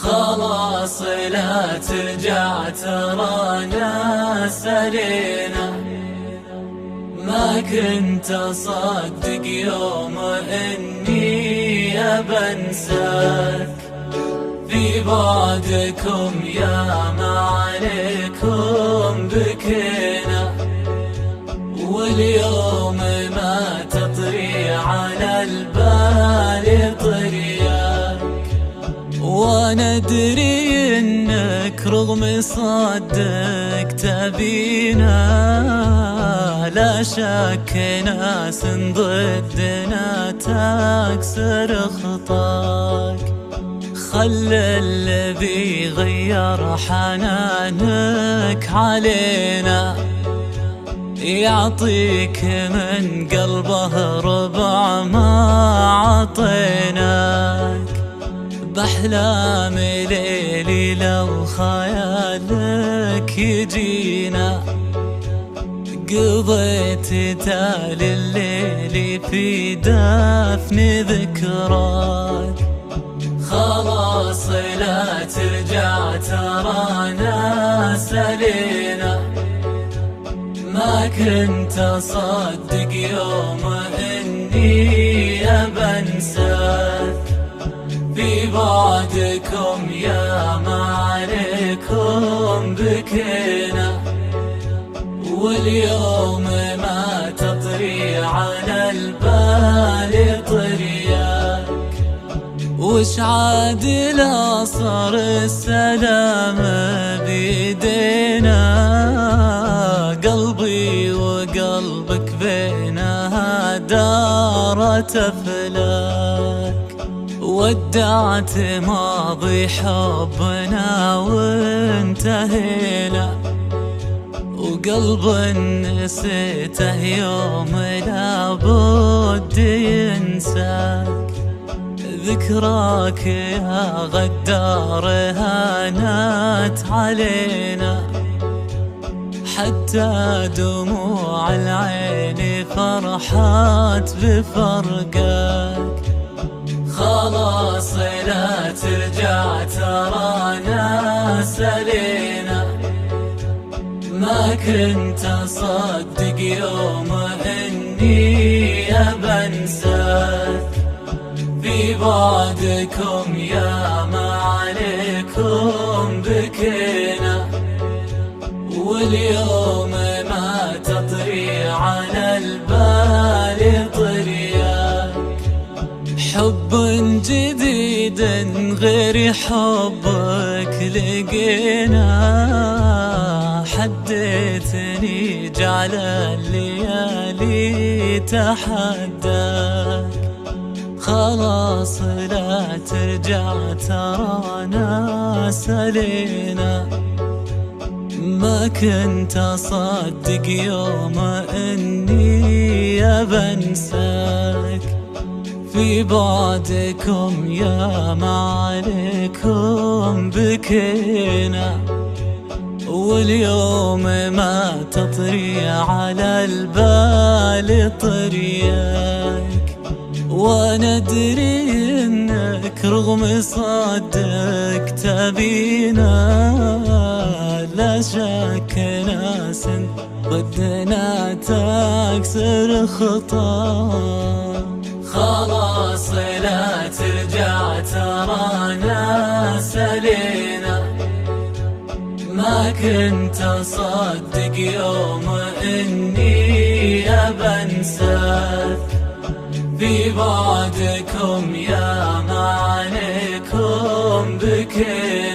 خلاص لا ترجع ترانا سلينا، ما كنت أصدق يوم إني أبنساك. في بعدكم يا ما عليكم بكينا، واليوم ما تطري على البال طرياك. وانا ادري انك رغم صدق تبينا، لا شك ناس ضدنا تكسر خطاك. خل اللي بيغير حنانك علينا، يعطيك من قلبه ربع ما عطيناك. بأحلام ليلي لو خيالك يجينا، قضيت تالي الليل في دفن ذكراك. خلاص لا ترجع ترانا سلينا، ما كنت أصدق يوم إني أبنساك. في بعدكم يا ما عليكم بكينا، واليوم ما تطري على البال طرياك. وش عاد لا صار السلام بيدينا، قلبي وقلبك بينها دارت أفلاك. ودعت ماضي حبنا وانتهينا، وقلب نسيته يوم لابد ينساك. ذكراك يا غدار هانت علينا، حتى دموع العين فرحات بفرقك. خلاص لا ترجع ترانا سلينا، ما كنت أصدق يوم إني أبنساك. في بعدكم يا ما عليكم بكينا، واليوم ما تطري على البال طرياك. حب جديد غير حبك لقينا، حديتني جعل الليالي تحداك. خلاص لا ترجع ترانا سلينا، ما كنت أصدق يوم إني أبنساك. في بعدكم يا ما عليكم بكينا، واليوم ما تطري على البال طرياك. وانا ادري انك رغم صدق تبينا، لا شك ناس ضدنا تكسر خطاك. خلاص لا ترجع ترانا سلينا، ما كنت أصدق يوم إني أبنساك. في بعدكم يا ما عليكم بكينا،